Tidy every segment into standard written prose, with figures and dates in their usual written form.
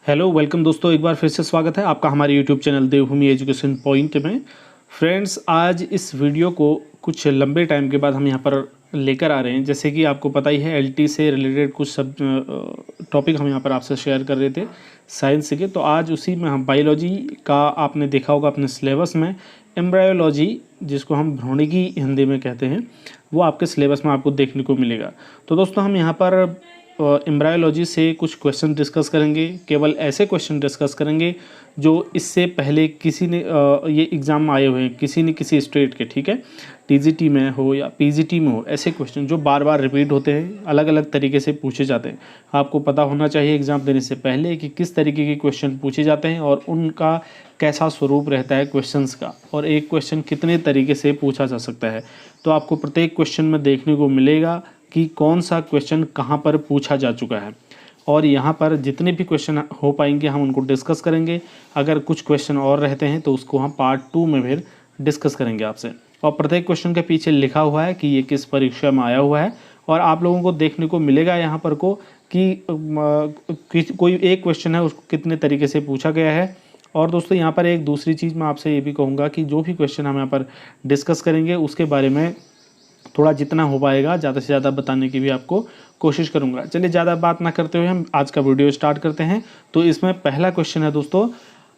Hello welcome दोस्तों, एक बार फिर से स्वागत है आपका हमारे यूट्यूब चैनल देवभूमि एजुकेशन पॉइंट में। फ्रेंड्स, आज इस वीडियो को कुछ लंबे टाइम के बाद हम यहाँ पर लेकर आ रहे हैं। जैसे कि आपको पता ही है, एलटी से रिलेटेड कुछ सब टॉपिक हम यहाँ पर आपसे शेयर कर रहे थे साइंस के। तो आज उसी में हम बायोलॉजी का, आपने देखा होगा अपने सिलेबस में, एम्ब्रायोलॉजी जिसको हम भ्रूणिकी हिंदी में कहते हैं, वो आपके सिलेबस में आपको देखने को मिलेगा। तो दोस्तों, हम यहाँ पर एम्ब्रायोलॉजी से कुछ क्वेश्चन डिस्कस करेंगे। केवल ऐसे क्वेश्चन डिस्कस करेंगे जो इससे पहले किसी ने ये एग्ज़ाम में आए हुए हैं, किसी न किसी स्टेट के, ठीक है, टीजीटी में हो या पीजीटी में हो। ऐसे क्वेश्चन जो बार बार रिपीट होते हैं, अलग अलग तरीके से पूछे जाते हैं। आपको पता होना चाहिए एग्ज़ाम देने से पहले कि किस तरीके के क्वेश्चन पूछे जाते हैं और उनका कैसा स्वरूप रहता है क्वेश्चंस का, और एक क्वेश्चन कितने तरीके से पूछा जा सकता है। तो आपको प्रत्येक क्वेश्चन में देखने को मिलेगा कि कौन सा क्वेश्चन कहाँ पर पूछा जा चुका है, और यहाँ पर जितने भी क्वेश्चन हो पाएंगे हम उनको डिस्कस करेंगे। अगर कुछ क्वेश्चन और रहते हैं तो उसको हम पार्ट 2 में फिर डिस्कस करेंगे आपसे। और प्रत्येक क्वेश्चन के पीछे लिखा हुआ है कि ये किस परीक्षा में आया हुआ है, और आप लोगों को देखने को मिलेगा यहाँ पर कि कोई एक क्वेश्चन है उसको कितने तरीके से पूछा गया है। और दोस्तों, यहाँ पर एक दूसरी चीज़ मैं आपसे ये भी कहूँगा कि जो भी क्वेश्चन हम यहाँ पर डिस्कस करेंगे उसके बारे में थोड़ा जितना हो पाएगा ज़्यादा से ज़्यादा बताने की भी आपको कोशिश करूंगा। चलिए, ज़्यादा बात ना करते हुए हम आज का वीडियो स्टार्ट करते हैं। तो इसमें पहला क्वेश्चन है दोस्तों,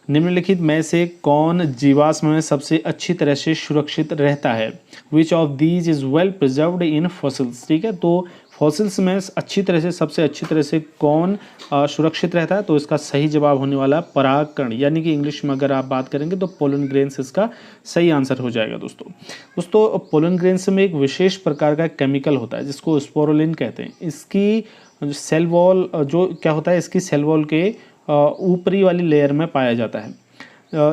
निम्नलिखित में से कौन जीवाश्म में सबसे अच्छी तरह से सुरक्षित रहता है? Which of these is well preserved in fossils. ठीक है, तो फॉसिल्स में अच्छी तरह से, सबसे अच्छी तरह से कौन सुरक्षित रहता है? तो इसका सही जवाब होने वाला परागकण, यानी कि इंग्लिश में अगर आप बात करेंगे तो पोलन ग्रेन्स इसका सही आंसर हो जाएगा। दोस्तों पोलन ग्रेन्स में एक विशेष प्रकार का केमिकल होता है जिसको स्पोरुलिन कहते हैं। इसकी सेल वॉल जो क्या होता है, इसकी सेल वॉल के ऊपरी वाली लेयर में पाया जाता है।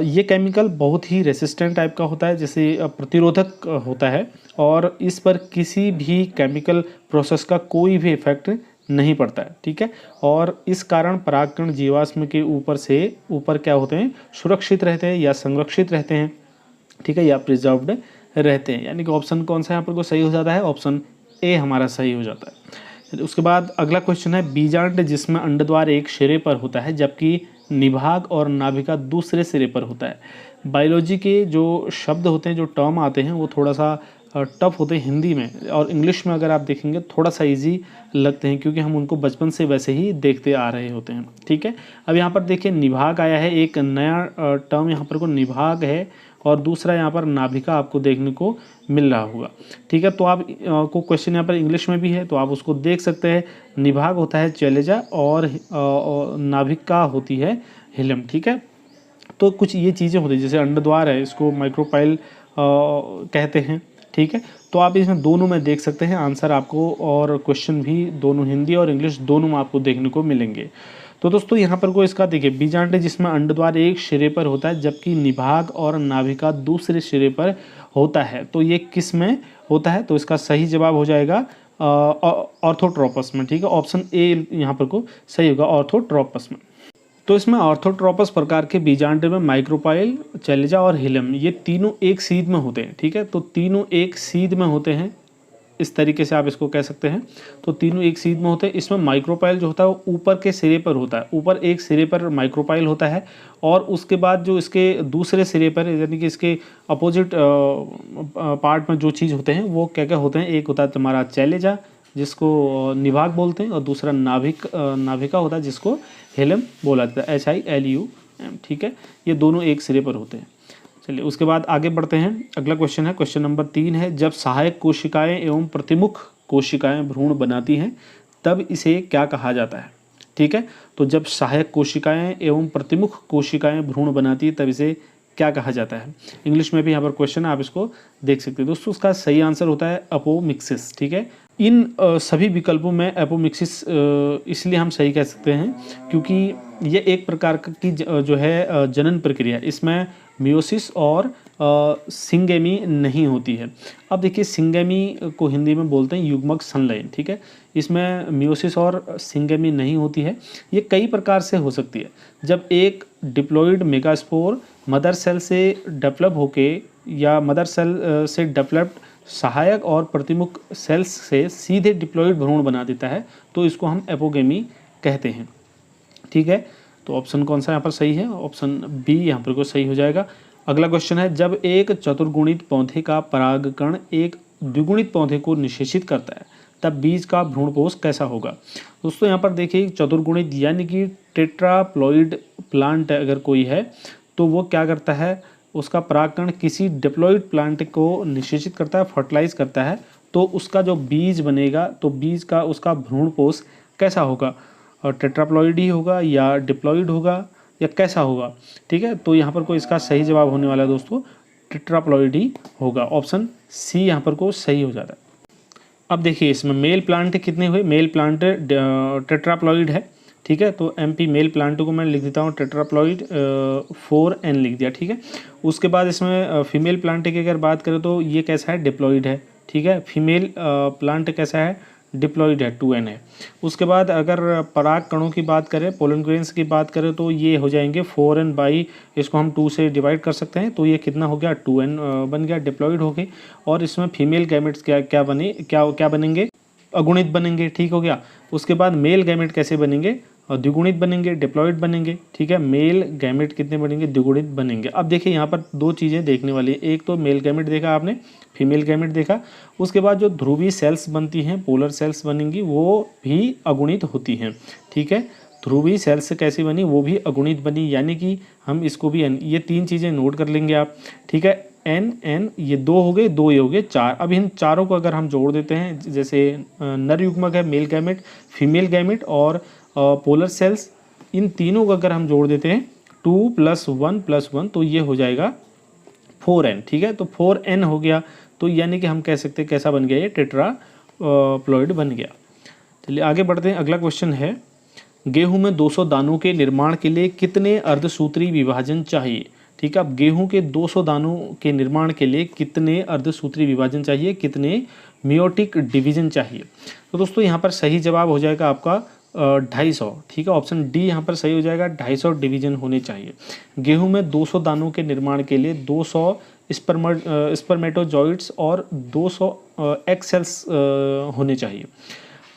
ये केमिकल बहुत ही रेसिस्टेंट टाइप का होता है, जैसे प्रतिरोधक होता है, और इस पर किसी भी केमिकल प्रोसेस का कोई भी इफेक्ट नहीं पड़ता है। ठीक है, और इस कारण परागकण जीवाश्म के ऊपर क्या होते हैं, सुरक्षित रहते हैं या संरक्षित रहते हैं, ठीक है, या प्रिजर्व्ड रहते हैं। यानी कि ऑप्शन कौन सा यहाँ पर को सही हो जाता है? ऑप्शन ए हमारा सही हो जाता है। उसके बाद अगला क्वेश्चन है, बीजांड जिसमें अंडद्वार एक सिरे पर होता है जबकि निभाग और नाभिका दूसरे सिरे पर होता है। बायोलॉजी के जो शब्द होते हैं, जो टर्म आते हैं, वो थोड़ा सा टफ होते हैं हिंदी में, और इंग्लिश में अगर आप देखेंगे थोड़ा सा इजी लगते हैं, क्योंकि हम उनको बचपन से वैसे ही देखते आ रहे होते हैं। ठीक है, अब यहाँ पर देखिए निभाग आया है, एक नया टर्म यहाँ पर को निभाग है, और दूसरा यहाँ पर नाभिका आपको देखने को मिल रहा होगा। ठीक है, तो आप को क्वेश्चन यहाँ पर इंग्लिश में भी है तो आप उसको देख सकते हैं। निभाग होता है चैलेजा, और नाभिका होती है हिलम। ठीक है, तो कुछ ये चीज़ें होती हैं, जैसे अंडद्वार है, इसको माइक्रोपाइल कहते हैं। ठीक है, तो आप इसमें दोनों में देख सकते हैं आंसर आपको, और क्वेश्चन भी दोनों हिंदी और इंग्लिश दोनों में आपको देखने को मिलेंगे। तो दोस्तों, यहाँ पर को इसका देखिए, बीजांड जिसमें अंडद्वार एक सिरे पर होता है जबकि निभाग और नाभिका दूसरे सिरे पर होता है, तो ये किस में होता है? तो इसका सही जवाब हो जाएगा ऑर्थोट्रोपस में। ठीक है, ऑप्शन ए यहाँ पर को सही होगा, ऑर्थोट्रोपस में। तो इसमें ऑर्थोट्रोपस प्रकार के बीजांड में माइक्रोपाइल, चैलेजा और हिलम, ये तीनों एक सीध में होते हैं। ठीक है, तो तीनों एक सीध में होते हैं, इस तरीके से आप इसको कह सकते हैं। तो तीनों एक सीध में होते हैं। इसमें माइक्रोपाइल जो होता है वो ऊपर के सिरे पर होता है, ऊपर एक सिरे पर माइक्रोपाइल होता है, और उसके बाद जो इसके दूसरे सिरे पर, यानी कि इसके अपोजिट पार्ट में जो चीज़ होते हैं वो क्या क्या होते हैं, एक होता है तुम्हारा चैलेजा जिसको निभाग बोलते हैं, और दूसरा नाभिका होता है जिसको हिलम बोला जाता है, HILUM। ठीक है, ये दोनों एक सिरे पर होते हैं। चलिए, उसके बाद आगे बढ़ते हैं। अगला क्वेश्चन है, क्वेश्चन नंबर 3 है, जब सहायक कोशिकाएं एवं प्रतिमुख कोशिकाएं भ्रूण बनाती हैं तब इसे क्या कहा जाता है? ठीक है, तो जब सहायक कोशिकाएं एवं प्रतिमुख कोशिकाएं भ्रूण बनाती है तब इसे क्या कहा जाता है? इंग्लिश में भी यहाँ पर क्वेश्चन है, आप इसको देख सकते हैं। दोस्तों, उसका सही आंसर होता है अपोमिक्सिस। ठीक है, इन सभी विकल्पों में एपोमिक्सिस इसलिए हम सही कह सकते हैं क्योंकि ये एक प्रकार की जो है जनन प्रक्रिया, इसमें मियोसिस और सिंगेमी नहीं होती है। अब देखिए, सिंगेमी को हिंदी में बोलते हैं युग्मक संलयन। ठीक है, इसमें मियोसिस और सिंगेमी नहीं होती है। ये कई प्रकार से हो सकती है, जब एक डिप्लॉइड मेगास्पोर मदर सेल से डेवलप होके, या मदर सेल से डेवलप्ड सहायक और प्रतिमुख सेल्स से सीधे डिप्लॉइड भ्रूण बना देता है, तो इसको हम एपोगेमी कहते हैं। ठीक है, तो ऑप्शन कौन सा यहाँ पर सही है? ऑप्शन बी यहाँ पर को सही हो जाएगा। अगला क्वेश्चन है, जब एक चतुर्गुणित पौधे का परागकण एक द्विगुणित पौधे को निषेचित करता है तब बीज का भ्रूणपोष कैसा होगा? दोस्तों यहाँ पर देखिए, चतुर्गुणित यानी कि टेट्राप्लॉइड प्लांट अगर कोई है तो वो क्या करता है, उसका परागकण किसी डिप्लॉइड प्लांट को निषेचित करता है, फर्टिलाइज करता है, तो उसका जो बीज बनेगा तो बीज का उसका भ्रूणपोष कैसा होगा? और टेट्राप्लॉइड ही होगा या डिप्लॉइड होगा या कैसा होगा? ठीक है, तो यहाँ पर कोई इसका सही जवाब होने वाला है दोस्तों टेट्राप्लॉइड ही होगा। ऑप्शन सी यहाँ पर को सही हो जाता है। अब देखिए इसमें मेल प्लांट कितने हुए? मेल प्लांट टेट्राप्लॉइड है, ठीक है, तो एमपी मेल प्लांट को मैं लिख देता हूँ टेट्राप्लॉइड 4n लिख दिया, ठीक है। उसके बाद इसमें फीमेल प्लांट की अगर बात करें तो ये कैसा है? डिप्लॉइड है, ठीक है। फीमेल प्लांट कैसा है? डिप्लॉइड है, 2n है। उसके बाद अगर पराग कणों की बात करें, पोलन ग्रेन्स की बात करें तो ये हो जाएंगे 4n बाई, इसको हम 2 से डिवाइड कर सकते हैं, तो ये कितना हो गया? 2n बन गया, डिप्लॉइड हो गए। और इसमें फीमेल गैमेट्स क्या बनेंगे? अगुणित बनेंगे, ठीक हो गया। उसके बाद मेल गैमेट कैसे बनेंगे? द्विगुणित बनेंगे, डिप्लॉइड बनेंगे, ठीक है। मेल गैमेट कितने बनेंगे? द्विगुणित बनेंगे। अब देखिए यहाँ पर दो चीज़ें देखने वाली है, एक तो मेल गैमेट देखा आपने, फीमेल गैमेट देखा। उसके बाद जो ध्रुवीय सेल्स बनती हैं, पोलर सेल्स बनेंगी, वो भी अगुणित होती हैं, ठीक है। ध्रुवीय सेल्स कैसी बनी? वो भी अगुणित बनी, यानी कि हम इसको भी ये 3 चीज़ें नोट कर लेंगे आप, ठीक है। n ये 2 हो गए, 2 ये हो गए 4। अब इन चारों को अगर हम जोड़ देते हैं, जैसे नर युग्मक है मेल गैमेट, फीमेल गैमेट और पोलर सेल्स, इन तीनों को अगर हम जोड़ देते हैं 2 + 1 + 1 तो ये हो जाएगा 4n, ठीक है। तो 4n हो गया, तो यानी कि हम कह सकते हैं कैसा बन गया? ये टेट्राप्लॉइड बन गया। चलिए आगे बढ़ते हैं। अगला क्वेश्चन है, गेहूं में 200 दानों के निर्माण के लिए कितने अर्धसूत्री विभाजन चाहिए? ठीक है, अब गेहूं के 200 दानों के निर्माण के लिए कितने अर्धसूत्री विभाजन चाहिए, कितने मियोटिक डिवीजन चाहिए? तो दोस्तों यहाँ पर सही जवाब हो जाएगा आपका 250, ठीक है। ऑप्शन डी यहाँ पर सही हो जाएगा, 250 डिवीजन होने चाहिए। गेहूं में 200 दानों के निर्माण के लिए 200 स्पर्मेटोजॉइड्स और 200 एग सेल्स होने चाहिए।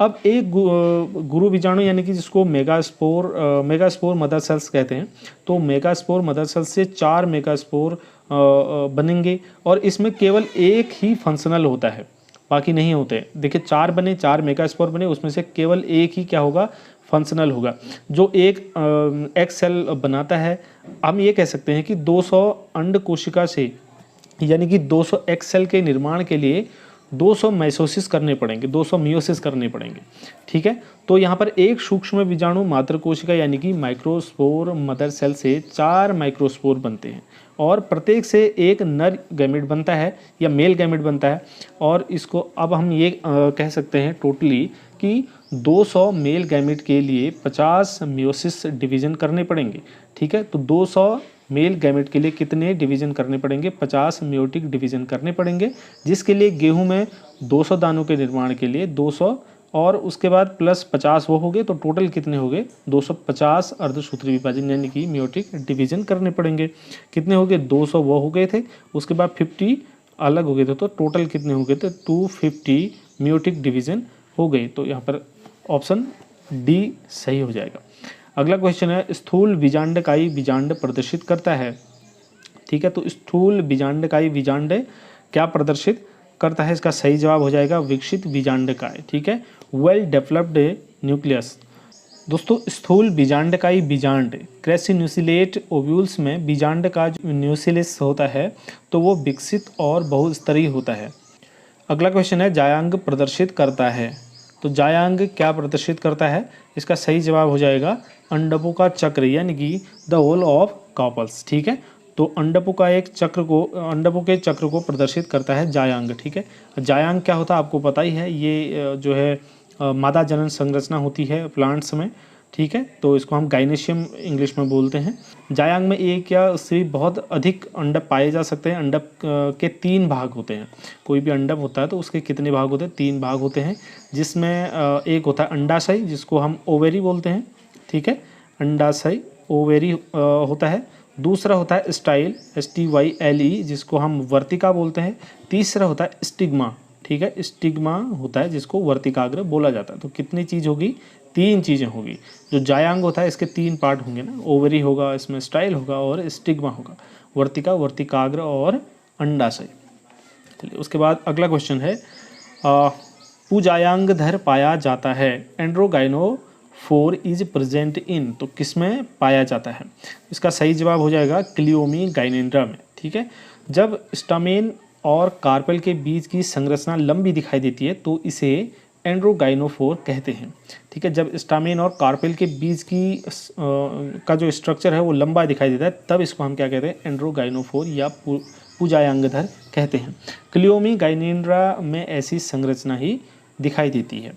अब एक गुरु बीजाणु यानी कि जिसको मेगास्पोर मदर सेल्स कहते हैं, तो मेगास्पोर मदर सेल्स से 4 मेगास्पोर बनेंगे और इसमें केवल एक ही फंक्शनल होता है, बाकी नहीं होते। देखिए 4 बने, 4 मेगास्पोर बने, उसमें से केवल एक ही क्या होगा? फंक्शनल होगा, जो एक एग सेल बनाता है। हम ये कह सकते हैं कि 200 अंड कोशिका से, यानी कि 200 एग सेल के निर्माण के लिए 200 मेसोसिस करने पड़ेंगे, 200 मियोसिस करने पड़ेंगे, ठीक है। तो यहाँ पर एक सूक्ष्म बीजाणु मात्र कोशिका यानी कि माइक्रोस्पोर मदर सेल से 4 माइक्रोस्पोर बनते हैं और प्रत्येक से एक नर गैमेट बनता है या मेल गैमेट बनता है। और इसको अब हम ये कह सकते हैं टोटली कि 200 मेल गैमेट के लिए 50 मियोसिस डिवीजन करने पड़ेंगे, ठीक है। तो 200 मेल गैमेट के लिए कितने डिवीजन करने पड़ेंगे? 50 मियोटिक डिवीजन करने पड़ेंगे, जिसके लिए गेहूं में 200 दानों के निर्माण के लिए 200 और उसके बाद प्लस 50 वो हो गए, तो टोटल कितने हो गए? 250 अर्धसूत्री विभाजन यानी कि मियोटिक डिवीजन करने पड़ेंगे। कितने हो गए? 200 वो हो गए थे, उसके बाद 50 अलग हो गए थे, तो टोटल कितने हो गए थे? 250 मियोटिक डिवीजन हो गए। तो यहाँ पर ऑप्शन डी सही हो जाएगा। अगला क्वेश्चन है, स्थूल बीजांडकाई बीजांड प्रदर्शित करता है, ठीक है। तो स्थूल बीजांडकाई बीजांड क्या प्रदर्शित करता है? इसका सही जवाब हो जाएगा विकसित बीजांडकाय, ठीक है, वेल डेवलप्ड न्यूक्लियस। दोस्तों स्थूल बीजांडकाई बीजांड क्रेसिन्यूसिलेट ओव्यूल्स में बीजांड का जो न्यूसिलिस होता है तो वो विकसित और बहुस्तरीय होता है। अगला क्वेश्चन है, जायांग प्रदर्शित करता है, तो जायांग क्या प्रदर्शित करता है? इसका सही जवाब हो जाएगा अंडकों का चक्र यानी कि द होल ऑफ कार्पल्स, ठीक है। तो अंडकों के चक्र को प्रदर्शित करता है जायांग, ठीक है। जायांग क्या होता है आपको पता ही है, ये जो है मादा जनन संरचना होती है प्लांट्स में, ठीक है। तो इसको हम गाइनेशियम इंग्लिश में बोलते हैं। जायांग में एक या उससे बहुत अधिक अंडक पाए जा सकते हैं। अंडक के 3 भाग होते हैं। कोई भी अंडक होता है तो उसके कितने भाग होते हैं? 3 भाग होते हैं, जिसमें एक होता है अंडाशय जिसको हम ओवेरी बोलते हैं, ठीक है। अंडाशय ओवेरी होता है। दूसरा होता है स्टाइल STYLE जिसको हम वर्तिका बोलते हैं। तीसरा होता है स्टिग्मा, ठीक है, स्टिग्मा होता है जिसको वर्तिकाग्र बोला जाता है। तो कितनी चीज़ होगी? तीन चीज़ें होगी। जो जायांग होता है इसके तीन पार्ट होंगे ना, ओवरी होगा, इसमें स्टाइल होगा और स्टिग्मा होगा, वर्तिका, वर्तिकाग्र और अंडाशय। चलिए उसके बाद अगला क्वेश्चन है पुजायांगधर पाया जाता है, एंड्रोगाइनोफोर इज प्रेजेंट इन, तो किस में पाया जाता है? इसका सही जवाब हो जाएगा क्लियोमी गाइनेंड्रा में। ठीक है, जब स्टामेन और कार्पेल के बीच की संरचना लंबी दिखाई देती है तो इसे एंड्रोगाइनोफोर कहते हैं। ठीक है, जब स्टामेन और कार्पेल के बीच की का जो स्ट्रक्चर है वो लंबा दिखाई देता है तब इसको हम क्या कहते हैं? एंड्रोगाइनोफोर या पुजायांगधर कहते हैं। क्लियोमी गाइनेंड्रा में ऐसी संरचना ही दिखाई देती है।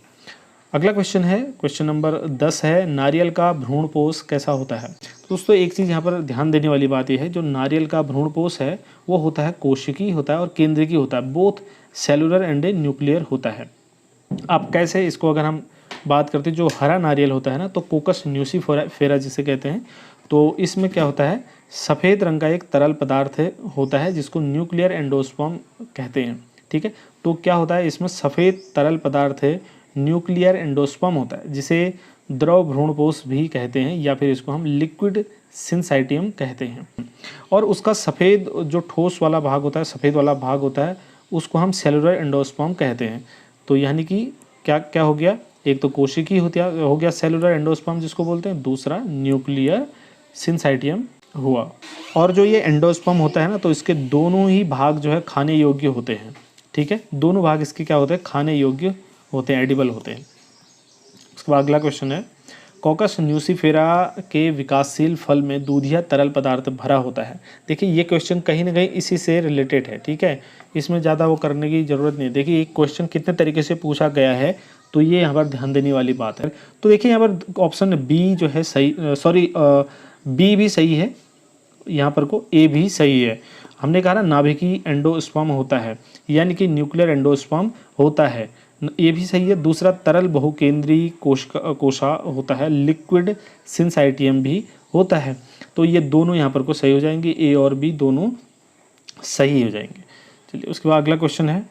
अगला क्वेश्चन है, क्वेश्चन नंबर 10 है, नारियल का भ्रूणपोष कैसा होता है? तो दोस्तों एक चीज़ यहाँ पर ध्यान देने वाली बात यह है, जो नारियल का भ्रूणपोष है वो होता है कोशिकी होता है और केंद्रकी होता है, बोथ सेलुलर एंड न्यूक्लियर होता है। अब कैसे इसको अगर हम बात करते हैं, जो हरा नारियल होता है ना, तो कोकस न्यूसीफेरा जिसे कहते हैं, तो इसमें क्या होता है? सफ़ेद रंग का एक तरल पदार्थ होता है जिसको न्यूक्लियर एंडोस्पर्म कहते हैं। ठीक है, तो क्या होता है इसमें? सफ़ेद तरल पदार्थ है, न्यूक्लियर एंडोस्पर्म होता है, जिसे द्रव भ्रूणपोष भी कहते हैं या फिर इसको हम लिक्विड सिंसाइटियम कहते हैं। और उसका सफ़ेद जो ठोस वाला भाग होता है, सफ़ेद वाला भाग होता है, उसको हम सेलुलर एंडोस्पर्म कहते हैं। तो यानी कि क्या क्या हो गया? एक तो कोशिकी हो गया सेलुलर एंडोस्पर्म जिसको बोलते हैं, दूसरा न्यूक्लियर सिंसाइटियम हुआ। और जो ये एंडोस्पर्म होता है ना, तो इसके दोनों ही भाग जो है खाने योग्य होते हैं। ठीक है, दोनों भाग इसके क्या होते हैं? खाने योग्य होते हैं, एडिबल होते हैं। उसके बाद अगला क्वेश्चन है, कोकस न्यूसीफेरा के विकासशील फल में दूधिया तरल पदार्थ भरा होता है। देखिए ये क्वेश्चन कहीं ना कहीं इसी से रिलेटेड है। ठीक है, इसमें ज़्यादा वो करने की ज़रूरत नहीं है। देखिए एक क्वेश्चन कितने तरीके से पूछा गया है, तो ये यहाँ पर ध्यान देने वाली बात है। तो देखिए यहाँ पर ऑप्शन बी जो है सही, बी भी सही है, यहाँ पर को ए भी सही है। हमने कहा ना नाभिकी एंडोस्पर्म होता है, यानी कि न्यूक्लियर एंडोस्पर्म होता है, ये भी सही है। दूसरा तरल बहुकेंद्रीय कोशा होता है, लिक्विड सिंसाइटियम भी होता है। तो ये दोनों यहाँ पर को सही हो जाएंगे, ए और बी दोनों सही हो जाएंगे। चलिए उसके बाद अगला क्वेश्चन है,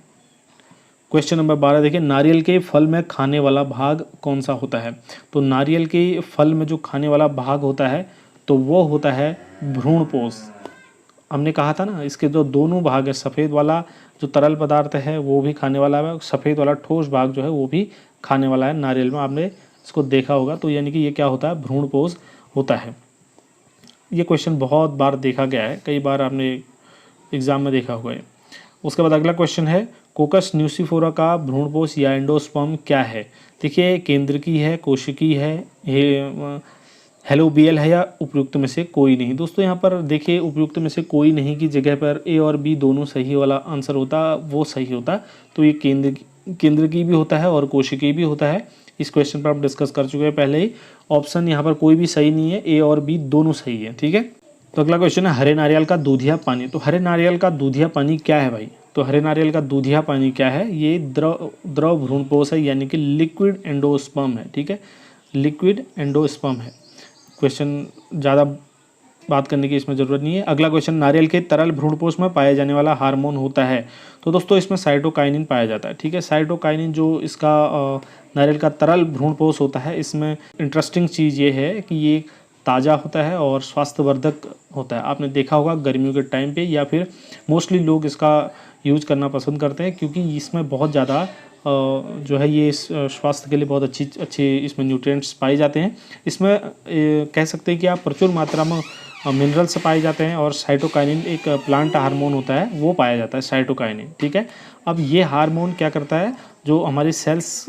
क्वेश्चन नंबर 12 देखिए, नारियल के फल में खाने वाला भाग कौन सा होता है? तो नारियल के फल में जो खाने वाला भाग होता है तो वो होता है भ्रूणपोष। हमने कहा था ना इसके जो दोनों भाग है, सफ़ेद वाला जो तरल पदार्थ है वो भी खाने वाला है, सफ़ेद वाला ठोस भाग जो है वो भी खाने वाला है नारियल में, आपने इसको देखा होगा। तो यानी कि ये क्या होता है? भ्रूणपोष होता है। ये क्वेश्चन बहुत बार देखा गया है, कई बार आपने एग्जाम में देखा हुआ है। उसके बाद अगला क्वेश्चन है, कोकस न्यूसीफोरा का भ्रूणपोष या एंडोस्पर्म क्या है? देखिए केंद्रकी है, कोशिकी है, हेलोबियल है या उपयुक्त में से कोई नहीं? दोस्तों यहाँ पर देखिए उपयुक्त में से कोई नहीं की जगह पर ए और बी दोनों सही वाला आंसर होता, वो सही होता। तो ये केंद्रकी भी होता है और कोशिकी भी होता है। इस क्वेश्चन पर आप डिस्कस कर चुके हैं पहले ही। ऑप्शन यहाँ पर कोई भी सही नहीं है, ए और बी दोनों सही है। ठीक है, तो अगला क्वेश्चन है, हरे नारियल का दूधिया पानी। तो हरे नारियल का दूधिया पानी क्या है भाई? तो हरे नारियल का दूधिया पानी क्या है? ये द्रव भ्रूणपोष है, यानी कि लिक्विड एंडोस्पर्म है। ठीक है, लिक्विड एंडोस्पर्म है। क्वेश्चन ज़्यादा बात करने की इसमें ज़रूरत नहीं है। अगला क्वेश्चन, नारियल के तरल भ्रूणपोष में पाया जाने वाला हार्मोन होता है। तो दोस्तों इसमें साइटोकाइनिन पाया जाता है। ठीक है, साइटोकाइनिन जो इसका नारियल का तरल भ्रूणपोष होता है, इसमें इंटरेस्टिंग चीज़ ये है कि ये ताज़ा होता है और स्वास्थ्यवर्धक होता है। आपने देखा होगा गर्मियों के टाइम पे या फिर मोस्टली लोग इसका यूज करना पसंद करते हैं, क्योंकि इसमें बहुत ज़्यादा जो है ये स्वास्थ्य के लिए बहुत अच्छी इसमें न्यूट्रिएंट्स पाए जाते हैं। इसमें कह सकते हैं कि आप प्रचुर मात्रा में मिनरल्स पाए जाते हैं और साइटोकाइनिन एक प्लांट हार्मोन होता है वो पाया जाता है, साइटोकाइनिन। ठीक है, अब ये हार्मोन क्या करता है, जो हमारी सेल्स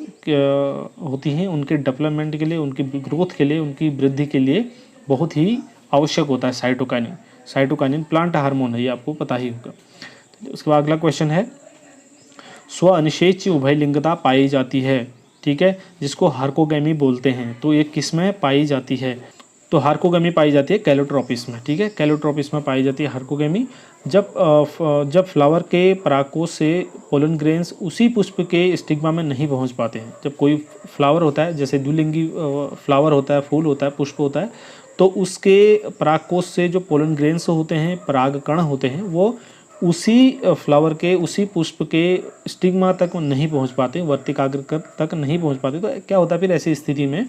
होती हैं उनके डेवलपमेंट के लिए, उनकी ग्रोथ के लिए, उनकी वृद्धि के लिए बहुत ही आवश्यक होता है साइटोकाइनिन। साइटोकाइनिन प्लांट हार्मोन है, ये आपको पता ही होगा। उसके बाद अगला क्वेश्चन है, स्व अनिषेच्य उभयलिंगता पाई जाती है। ठीक है, जिसको हार्कोगैमी बोलते हैं। तो ये किस में पाई जाती है? तो हार्कोगैमी पाई जाती है कैलोट्रोपिस में। ठीक है, कैलोट्रोपिस में पाई जाती है हार्कोगैमी। जब फ्लावर के परागकोश से पोलन ग्रेन्स उसी पुष्प के स्टिग्मा में नहीं पहुंच पाते हैं। जब कोई फ्लावर होता है, जैसे द्विलिंगी फ्लावर होता है, फूल होता है, पुष्प होता है, तो उसके परागकोश से जो पोलन ग्रेन्स होते हैं, परागकण होते हैं, वो उसी फ्लावर के, उसी पुष्प के स्टिग्मा तक नहीं पहुंच पाते, वर्तिकाग्र तक नहीं पहुंच पाते, तो क्या होता है फिर ऐसी स्थिति में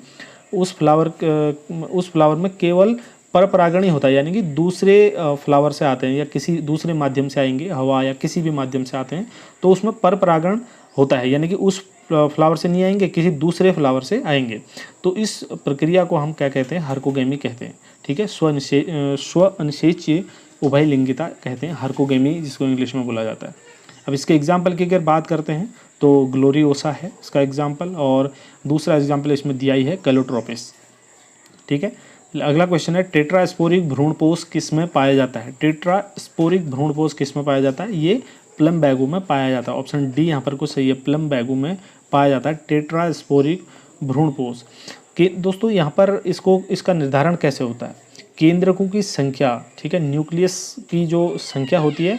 उस फ्लावर में केवल परपरागण ही होता है, यानी कि दूसरे फ्लावर से आते हैं या किसी दूसरे माध्यम से आएंगे, हवा या किसी भी माध्यम से आते हैं, तो उसमें परपरागण होता है, यानी कि उस फ्लावर से नहीं आएंगे, किसी दूसरे फ्लावर से आएंगे। तो इस प्रक्रिया को हम क्या कहते हैं, हर्कोगेमी कहते हैं। ठीक है, स्व अनिषेच्य उभयलिंगिता कहते हैं, हर्कोगेमी जिसको इंग्लिश में बोला जाता है। अब इसके एग्जाम्पल की अगर बात करते हैं तो ग्लोरियोसा है इसका एग्जाम्पल, और दूसरा एग्जाम्पल इसमें दिया ही है कैलोट्रोपिस। ठीक है, अगला क्वेश्चन है टेट्रास्पोरिक भ्रूणपोष किस में पाया जाता है? टेट्रास्पोरिक भ्रूणपोष किस में पाया जाता है? ये प्लम बैगो में पाया जाता है। ऑप्शन डी यहाँ पर कुछ सही है, प्लम बैगो में पाया जाता है टेट्रास्पोरिक भ्रूणपोष। कि दोस्तों यहाँ पर इसका निर्धारण कैसे होता है? केंद्रकों की संख्या, ठीक है, न्यूक्लियस की जो संख्या होती है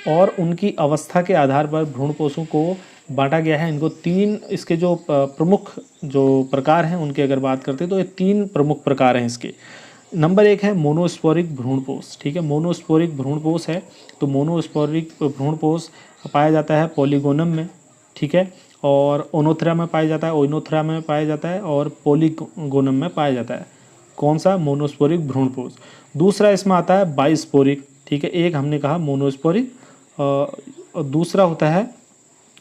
और उनकी अवस्था के आधार पर भ्रूणपोषों को बांटा गया है। इनको तीन, इसके जो प्रमुख जो प्रकार हैं उनकी अगर बात करते हैं तो ये तीन प्रमुख प्रकार हैं इसके। नंबर 1 है मोनोस्पोरिक भ्रूणपोष। ठीक है, मोनोस्पोरिक भ्रूणपोष है, तो मोनोस्पोरिक भ्रूणपोष पाया जाता है पॉलीगोनम में। ठीक है, और ओनोथेरा में पाया जाता है, ओइनोथेरा में पाया जाता है और पॉलीगोनम में पाया जाता है। कौन सा? मोनोस्पोरिक भ्रूणपोष। दूसरा इसमें आता है बाइस्पोरिक। ठीक है, एक हमने कहा मोनोस्पोरिक और दूसरा होता है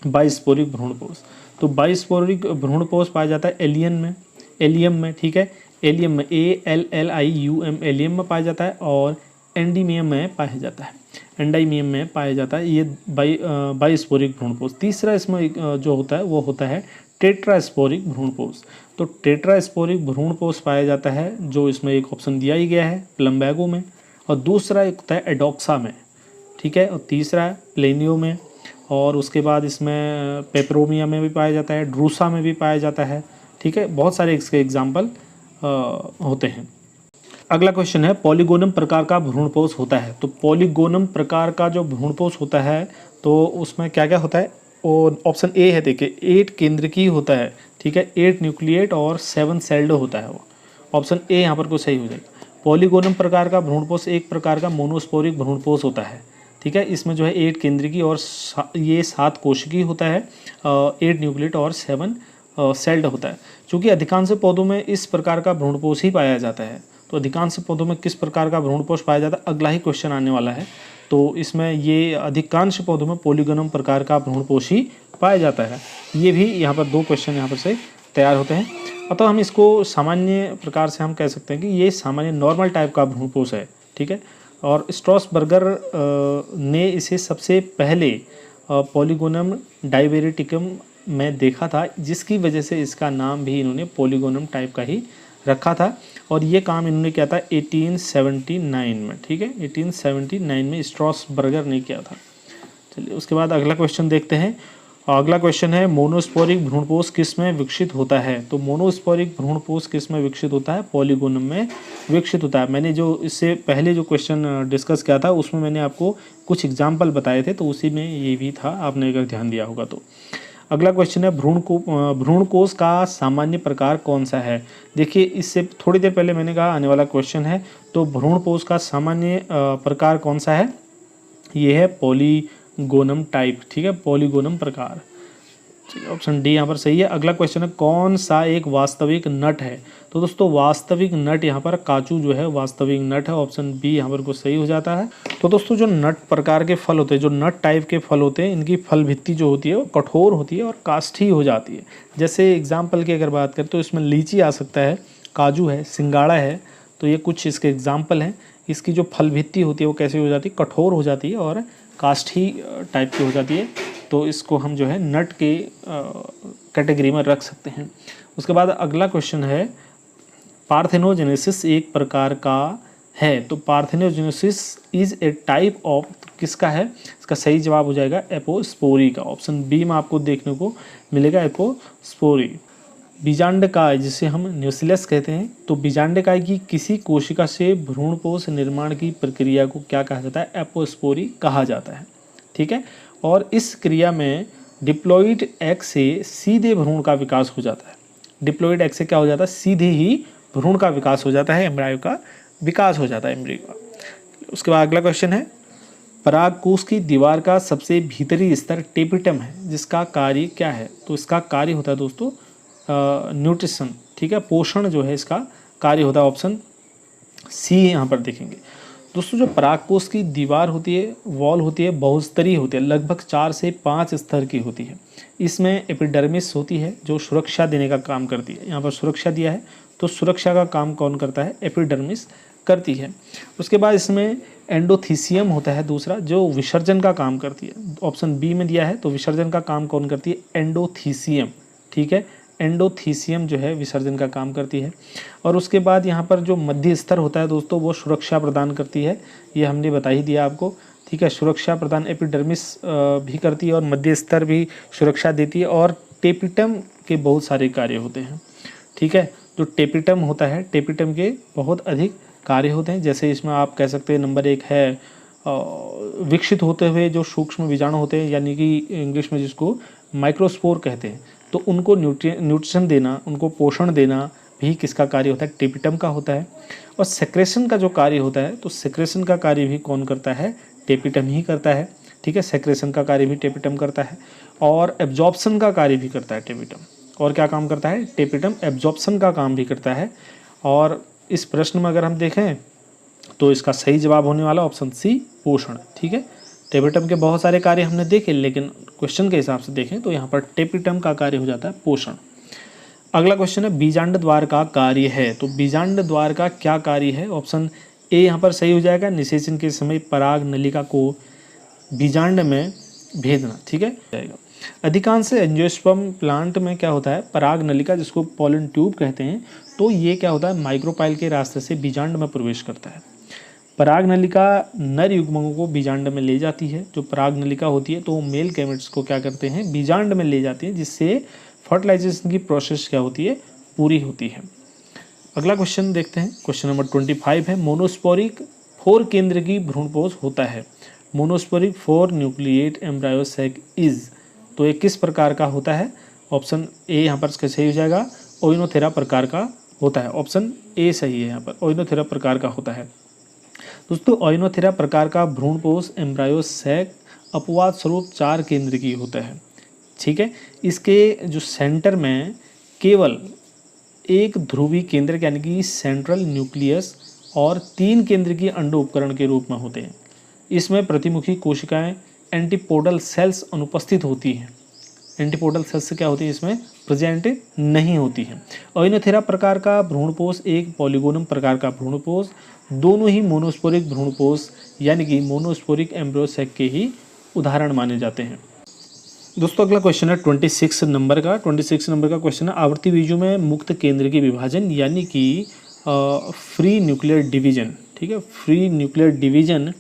बाइस्पोरिक भ्रूणपोष। तो बाइस्पोरिक भ्रूणपोष पाया जाता है एलियम में। ठीक है, एलियम में ALLIUM एलियम में पाया जाता है और एंडीमियम में पाया जाता है, एंडाइमियम में पाया जाता है। ये बाइस्पोरिक भ्रूणपोष। तीसरा इसमें जो होता है वो होता है टेट्रास्पोरिक भ्रूणपोष। तो टेट्रास्पोरिक भ्रूणपोष पाया जाता है, जो इसमें एक ऑप्शन दिया ही गया है प्लम्बैगो में, और दूसरा एक होता है एडोक्सा में। ठीक है, और तीसरा है प्लेनियो में, और उसके बाद इसमें पेपरोमिया में भी पाया जाता है, ड्रूसा में भी पाया जाता है। ठीक है, बहुत सारे इसके एग्जाम्पल होते हैं। अगला क्वेश्चन है पॉलीगोनम प्रकार का भ्रूणपोष होता है। तो पॉलीगोनम प्रकार का जो भ्रूणपोष होता है तो उसमें क्या क्या होता है? और ऑप्शन ए है, देखिए 8 केंद्रकीय होता है। ठीक है, 8 न्यूक्लिएट और 7 सेल्ड होता है वो। ऑप्शन ए यहाँ पर को सही हो जाएगा। पॉलीगोनम प्रकार का भ्रूणपोष एक प्रकार का मोनोस्पोरिक भ्रूणपोष होता है। ठीक है, इसमें जो है 8 केंद्रकीय और ये 7 कोशिकीय होता है, 8 न्यूक्लिएट और 7 सेल्ड होता है। चूँकि अधिकांश पौधों में इस प्रकार का भ्रूणपोष ही पाया जाता है, तो अधिकांश पौधों में किस प्रकार का भ्रूणपोष पाया जाता है, अगला ही क्वेश्चन आने वाला है। तो इसमें ये अधिकांश पौधों में पॉलीगोनम प्रकार का भ्रूणपोष ही पाया जाता है। ये भी यहाँ पर 2 क्वेश्चन यहाँ पर से तैयार होते हैं। अतः हम इसको सामान्य प्रकार से हम कह सकते हैं कि ये सामान्य नॉर्मल टाइप का भ्रूणपोष है। ठीक है, और स्ट्रॉसबर्गर ने इसे सबसे पहले पॉलीगोनम डाइवेरेटिकम में देखा था, जिसकी वजह से इसका नाम भी इन्होंने पॉलीगोनम टाइप का ही रखा था। और ये काम इन्होंने किया था 1879 में। ठीक है, 1879 में स्ट्रॉसबर्गर ने किया था। चलिए उसके बाद अगला क्वेश्चन देखते हैं। अगला क्वेश्चन है मोनोस्पोरिक भ्रूणपोष किस में विकसित होता है? तो मोनोस्पोरिक भ्रूणपोष किस में विकसित होता है? पॉलीगोनम में विकसित होता है। मैंने जो इससे पहले जो क्वेश्चन डिस्कस किया था उसमें मैंने आपको कुछ एग्जाम्पल बताए थे, तो उसी में ये भी था, आपने अगर ध्यान दिया होगा तो। अगला क्वेश्चन है भ्रूणकोष का सामान्य प्रकार कौन सा है? देखिए इससे थोड़ी देर पहले मैंने कहा आने वाला क्वेश्चन है, तो भ्रूणकोष का सामान्य प्रकार कौन सा है? ये है पॉलीगोनम टाइप। ठीक है, पॉलीगोनम प्रकार। चलिए ऑप्शन डी यहाँ पर सही है। अगला क्वेश्चन है कौन सा एक वास्तविक नट है? तो दोस्तों वास्तविक नट यहाँ पर काजू जो है वास्तविक नट है। ऑप्शन बी यहाँ पर को सही हो जाता है। तो दोस्तों जो नट प्रकार के फल होते हैं, जो नट टाइप के फल होते हैं, इनकी फल भित्ति जो होती है वो कठोर होती है और काष्ठी हो जाती है। जैसे एग्जाम्पल की अगर बात करें तो इसमें लीची आ सकता है, काजू है, सिंगाड़ा है, तो ये कुछ इसके एग्जाम्पल हैं। इसकी जो फल भित्ति होती है वो कैसे हो जाती है? कठोर हो जाती है और काष्ठी टाइप की हो जाती है। तो इसको हम जो है नट के कैटेगरी में रख सकते हैं। उसके बाद अगला क्वेश्चन है पार्थेनोजेनेसिस एक प्रकार का है। तो parthenogenesis is a type of, किसका है? इसका सही जवाब हो जाएगा एपोस्पोरी का। ऑप्शन बी में आपको देखने को मिलेगा एपोस्पोरी। बीजांडकाय जिसे हम न्यूक्लियस कहते हैं, तो बीजांडकाय की किसी कोशिका से भ्रूणपोष निर्माण की प्रक्रिया को क्या कहा जाता है? एपोस्पोरी कहा जाता है। ठीक है, और इस क्रिया में डिप्लॉइड एग से सीधे भ्रूण का विकास हो जाता है। डिप्लॉइड एग से क्या हो जाता है? सीधे ही भ्रूण का विकास हो जाता है, एम्ब्रायो का विकास हो जाता है एम्ब्रियो का। उसके बाद अगला क्वेश्चन है परागकोश की दीवार का सबसे भीतरी स्तर टेपिटम है, जिसका कार्य क्या है? तो इसका कार्य होता है दोस्तों न्यूट्रिशन, ठीक है, पोषण जो है इसका कार्य होता है। ऑप्शन सी यहाँ पर देखेंगे दोस्तों। जो परागकोश की दीवार होती है, वॉल होती है, बहुस्तरीय होती है, लगभग 4 से 5 स्तर की होती है। इसमें एपिडर्मिस होती है जो सुरक्षा देने का काम करती है। यहाँ पर सुरक्षा दिया है तो सुरक्षा का काम कौन करता है? एपिडर्मिस करती है। उसके बाद इसमें एंडोथीसियम होता है दूसरा, जो विसर्जन का काम करती है। ऑप्शन बी में दिया है तो विसर्जन का काम कौन करती है? एंडोथीसियम, ठीक है, एंडोथीसियम जो है विसर्जन का काम करती है। और उसके बाद यहाँ पर जो मध्य स्तर होता है दोस्तों, वो सुरक्षा प्रदान करती है। ये हमने बता ही दिया आपको, ठीक है। सुरक्षा प्रदान एपिडर्मिस भी करती है और मध्य स्तर भी सुरक्षा देती है। और टेपिटम के बहुत सारे कार्य होते हैं, ठीक है। जो टेपिटम होता है, टेपिटम के बहुत अधिक कार्य होते हैं। जैसे इसमें आप कह सकते हैं नंबर 1 है विकसित होते हुए जो सूक्ष्म बीजाणु होते हैं, यानी कि इंग्लिश में जिसको माइक्रोस्पोर कहते हैं, तो उनको न्यूट्रिशन देना, उनको पोषण देना भी किसका कार्य होता है? टेपिटम का होता है। और सेक्रेशन का जो कार्य होता है, तो सेक्रेशन का कार्य भी कौन करता है? टेपिटम ही करता है, ठीक है। सेक्रेशन का कार्य भी टेपिटम करता है और एब्जॉर्प्शन का कार्य भी करता है टेपिटम। और क्या काम करता है? टेपिटम एब्जॉर्प्शन का काम भी करता है। और इस प्रश्न में अगर हम देखें तो इसका सही जवाब होने वाला ऑप्शन सी, पोषण, ठीक है। टेपिटम के बहुत सारे कार्य हमने देखे, लेकिन क्वेश्चन के हिसाब से देखें तो यहाँ पर टेपिटम का कार्य हो जाता है पोषण। अगला क्वेश्चन है बीजांड द्वार का कार्य है। तो बीजांड द्वार का क्या कार्य है? ऑप्शन ए यहाँ पर सही हो जाएगा, निषेचन के समय पराग नलिका को बीजांड में भेजना, ठीक है जाएगा। अधिकांश एंजियोस्पर्म प्लांट में क्या होता है? पराग नलिका, जिसको पॉलन ट्यूब कहते हैं, तो ये क्या होता है? माइक्रोपाइल के रास्ते से बीजांड में प्रवेश करता है। पराग नलिका नर युग्मकों को बीजांड में ले जाती है। जो पराग नलिका होती है तो मेल गैमेट्स को क्या करते हैं? बीजांड में ले जाती है, जिससे फर्टिलाइजेशन की प्रोसेस क्या होती है? पूरी होती है। अगला क्वेश्चन देखते हैं, क्वेश्चन नंबर 25 है मोनोस्पोरिक 4 केंद्र की भ्रूणपोष होता है। Monosporic 4 nucleate embryo sac is, तो ये किस प्रकार का होता है? ऑप्शन ए यहाँ पर इसका सही हो जाएगा, ओइनोथेरा प्रकार का होता है। ऑप्शन ए सही है यहाँ पर, ओइनोथेरा प्रकार का होता है। दोस्तों ओइनोथेरा प्रकार का भ्रूणपोष एम्ब्रायो सैक अपवाद स्वरूप 4 केंद्र की होता है, ठीक है। इसके जो सेंटर में केवल एक ध्रुवी केंद्र यानी कि सेंट्रल न्यूक्लियस और 3 केंद्र की अंडो उपकरण के रूप में होते हैं। इसमें प्रतिमुखी कोशिकाएं एंटीपोडल सेल्स अनुपस्थित होती हैं। एंटीपोडल सेल्स क्या होती है? इसमें प्रेजेंट नहीं होती है। ओइनोथेरा प्रकार का भ्रूणपोष एक पॉलीगोनम प्रकार का भ्रूणपोष, दोनों ही मोनोस्पोरिक भ्रूणपोष यानी कि मोनोस्पोरिक एम्ब्रियो सैक के ही उदाहरण माने जाते हैं। दोस्तों अगला क्वेश्चन है 26 नंबर का। 26 नंबर का क्वेश्चन है आवर्ती बीजों में मुक्त केंद्र की विभाजन यानी कि फ्री न्यूक्लियर डिवीजन, ठीक है। फ्री न्यूक्लियर डिवीजन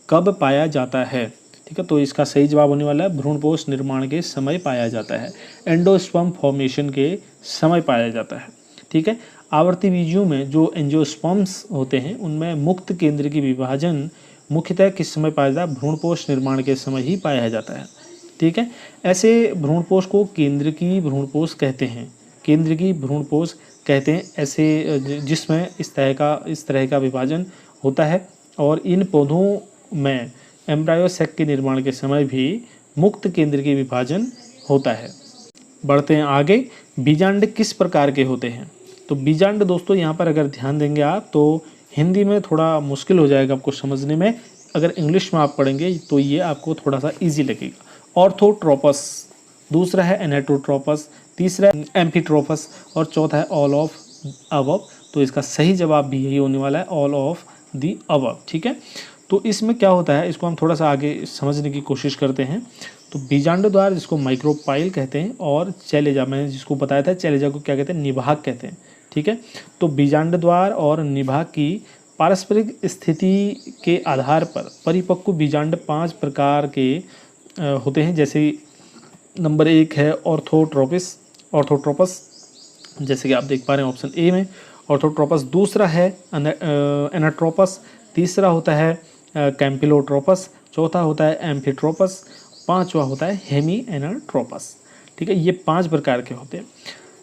कब पाया जाता है? ठीक है, तो इसका सही जवाब होने वाला है भ्रूणपोष निर्माण के समय पाया जाता है, एंडोस्पर्म फॉर्मेशन के समय पाया जाता है, ठीक है। आवर्ती बीजों में जो एंजियोस्पर्म्स होते हैं उनमें मुक्त केंद्र की विभाजन मुख्यतः किस समय पाया जाता है? भ्रूणपोष निर्माण के समय ही पाया जाता है, ठीक है। ऐसे भ्रूणपोष को केंद्र की भ्रूणपोष कहते हैं, केंद्र की भ्रूणपोष कहते हैं ऐसे जिसमें इस तरह का विभाजन होता है। और इन पौधों में एम्ब्रायो सैक के निर्माण के समय भी मुक्त केंद्र की विभाजन होता है। बढ़ते हैं आगे, बीजांड किस प्रकार के होते हैं? तो बीजांड दोस्तों यहाँ पर अगर ध्यान देंगे आप तो हिंदी में थोड़ा मुश्किल हो जाएगा आपको समझने में, अगर इंग्लिश में आप पढ़ेंगे तो ये आपको थोड़ा सा ईजी लगेगा। ऑर्थोट्रोपस, दूसरा है एनेटोट्रोपस, तीसरा है एम्फीट्रोपस और चौथा है ऑल ऑफ अबव। तो इसका सही जवाब भी यही होने वाला है, ऑल ऑफ दी अबव, ठीक है। तो इसमें क्या होता है इसको हम थोड़ा सा आगे समझने की कोशिश करते हैं। तो बीजांड द्वार जिसको माइक्रोपाइल कहते हैं और चैलेजा, मैंने जिसको बताया था चैलेजा को क्या कहते हैं? निभाग कहते हैं, ठीक है। तो बीजांड द्वार और निभाग की पारस्परिक स्थिति के आधार पर परिपक्व बीजांड 5 प्रकार के होते हैं। जैसे नंबर 1 है ऑर्थोट्रोपस, जैसे कि आप देख पा रहे हैं ऑप्शन ए में ऑर्थोट्रोपस, दूसरा है एनाट्रोपस, तीसरा होता है कैम्पिलोट्रोपस, चौथा होता है एम्फीट्रोपस, पांचवा होता है हेमी एनाट्रोपस, ठीक है। ये 5 प्रकार के होते हैं।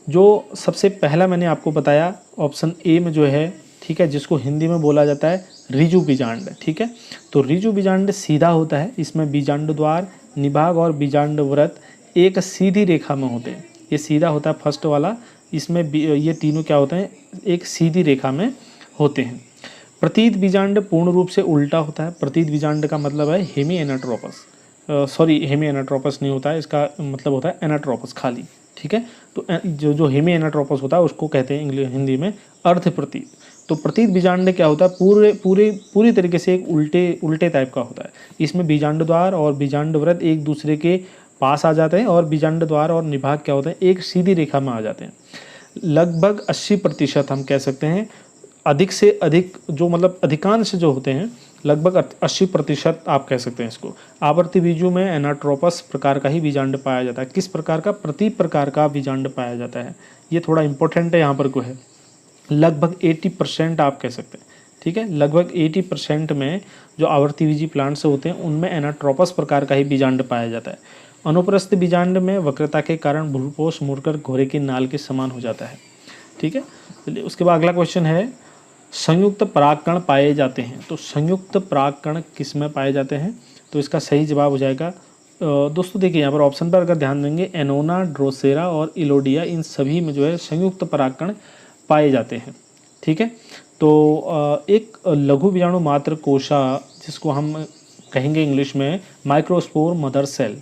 जो सबसे पहला मैंने आपको बताया ऑप्शन ए में जो है, ठीक है, जिसको हिंदी में बोला जाता है ऋजु बीजांड, ठीक है। तो ऋजु बीजांड सीधा होता है, इसमें बीजांड द्वार, निभाग और बीजांड व्रत एक सीधी रेखा में होते हैं। ये सीधा होता है फर्स्ट वाला, इसमें ये तीनों क्या होते हैं, एक सीधी रेखा में होते हैं। प्रतीत बीजांड पूर्ण रूप से उल्टा होता है। प्रतीत बीजांड का मतलब है hemi anatropous, sorry hemi anatropous नहीं होता है, इसका मतलब होता है एनाट्रोपस खाली, ठीक है। तो जो हेमी एनाट्रोपस होता है उसको कहते हैं इंग्लिश हिंदी में अर्ध प्रतीत। तो प्रतीत बीजांड क्या होता है, पूरी तरीके से एक उल्टे टाइप का होता है। इसमें बीजांड द्वार और बीजांड व्रत एक दूसरे के पास आ जाते हैं और बीजांड द्वार और निभाग क्या होते हैं, एक सीधी रेखा में आ जाते हैं। लगभग 80% हम कह सकते हैं, अधिक से अधिक जो मतलब अधिकांश जो होते हैं लगभग 80% आप कह सकते हैं इसको। आवर्ती बीजों में एनाट्रोपस प्रकार का ही बीजांड पाया जाता है। किस प्रकार का, प्रति प्रकार का बीजांड पाया जाता है, ये थोड़ा इंपॉर्टेंट है यहाँ पर को है। लगभग 80% आप कह सकते हैं, ठीक है। लगभग 80% में जो आवर्ती बीजी प्लांट्स होते हैं उनमें एनाट्रोपस प्रकार का ही बीजांड पाया जाता है। अनुप्रस्थ बीजांड में वक्रता के कारण भ्रूपोष मुड़कर घोड़े की नाल के समान हो जाता है, ठीक है। चलिए उसके बाद अगला क्वेश्चन है, संयुक्त परागकण पाए जाते हैं। तो संयुक्त परागकण किस में पाए जाते हैं, तो इसका सही जवाब हो जाएगा दोस्तों देखिए यहाँ पर ऑप्शन पर अगर ध्यान देंगे, एनोना, ड्रोसेरा और इलोडिया, इन सभी में जो है संयुक्त परागकण पाए जाते हैं, ठीक है। तो एक लघु बीजाणु मात्र कोशा, जिसको हम कहेंगे इंग्लिश में माइक्रोस्पोर मदर सेल,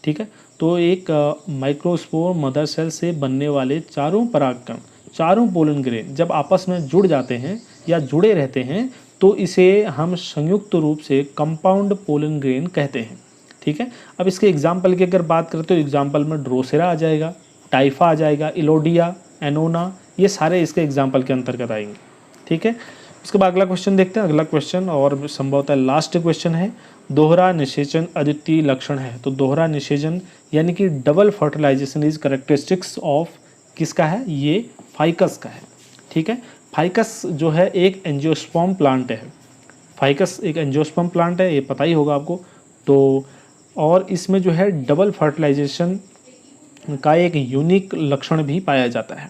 ठीक है। तो एक माइक्रोस्पोर मदर सेल से बनने वाले चारों परागकण, चारों पोलन ग्रेन जब आपस में जुड़ जाते हैं या जुड़े रहते हैं तो इसे हम संयुक्त रूप से कंपाउंड पोलन ग्रेन कहते हैं, ठीक है। अब इसके एग्जाम्पल की अगर बात करें तो एग्जाम्पल में ड्रोसेरा आ जाएगा, टाइफा आ जाएगा, इलोडिया, एनोना, ये सारे इसके एग्जाम्पल के अंतर्गत आएंगे, ठीक है। उसके बाद अगला क्वेश्चन देखते हैं। अगला क्वेश्चन और संभवतः लास्ट क्वेश्चन है, दोहरा निषेचन अद्वितीय लक्षण है। तो दोहरा निषेचन यानी कि double fertilisation is characteristics of किसका है, ये फाइकस का है, ठीक है। फाइकस जो है एक एंजियोस्पर्म प्लांट है, फाइकस एक एंजियोस्पर्म प्लांट है, ये पता ही होगा आपको। तो और इसमें जो है डबल फर्टिलाइजेशन का एक यूनिक लक्षण भी पाया जाता है।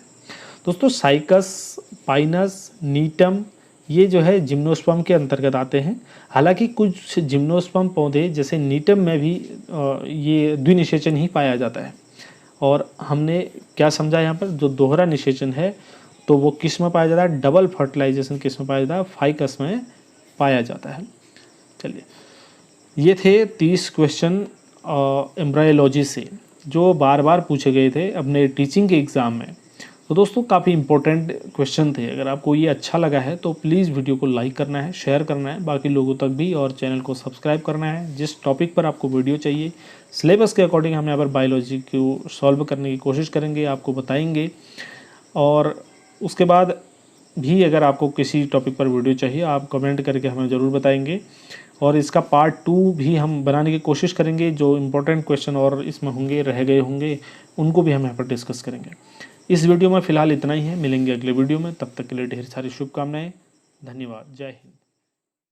दोस्तों साइकस, पाइनस, नीटम ये जो है जिम्नोस्पर्म के अंतर्गत आते हैं। हालांकि कुछ जिम्नोस्पर्म पौधे जैसे नीटम में भी ये द्विनिषेचन ही पाया जाता है। और हमने क्या समझा यहाँ पर, जो दोहरा निषेचन है तो वो किस में पाया जाता है, डबल फर्टिलाइजेशन किस में पाया जाता है, फाइकस में पाया जाता है। चलिए ये थे 30 क्वेश्चन एम्ब्रायोलॉजी से जो बार बार पूछे गए थे अपने टीचिंग के एग्ज़ाम में। तो दोस्तों काफ़ी इंपॉर्टेंट क्वेश्चन थे। अगर आपको ये अच्छा लगा है तो प्लीज़ वीडियो को लाइक करना है, शेयर करना है बाकी लोगों तक भी, और चैनल को सब्सक्राइब करना है। जिस टॉपिक पर आपको वीडियो चाहिए सिलेबस के अकॉर्डिंग हम यहाँ पर बायोलॉजी को सॉल्व करने की कोशिश करेंगे, आपको बताएंगे। और उसके बाद भी अगर आपको किसी टॉपिक पर वीडियो चाहिए आप कमेंट करके हमें ज़रूर बताएंगे, और इसका पार्ट 2 भी हम बनाने की कोशिश करेंगे। जो इम्पोर्टेंट क्वेश्चन और इसमें होंगे, रह गए होंगे, उनको भी हम यहाँ पर डिस्कस करेंगे। इस वीडियो में फ़िलहाल इतना ही है, मिलेंगे अगले वीडियो में, तब तक के लिए ढेर सारी शुभकामनाएं। धन्यवाद, जय हिंद।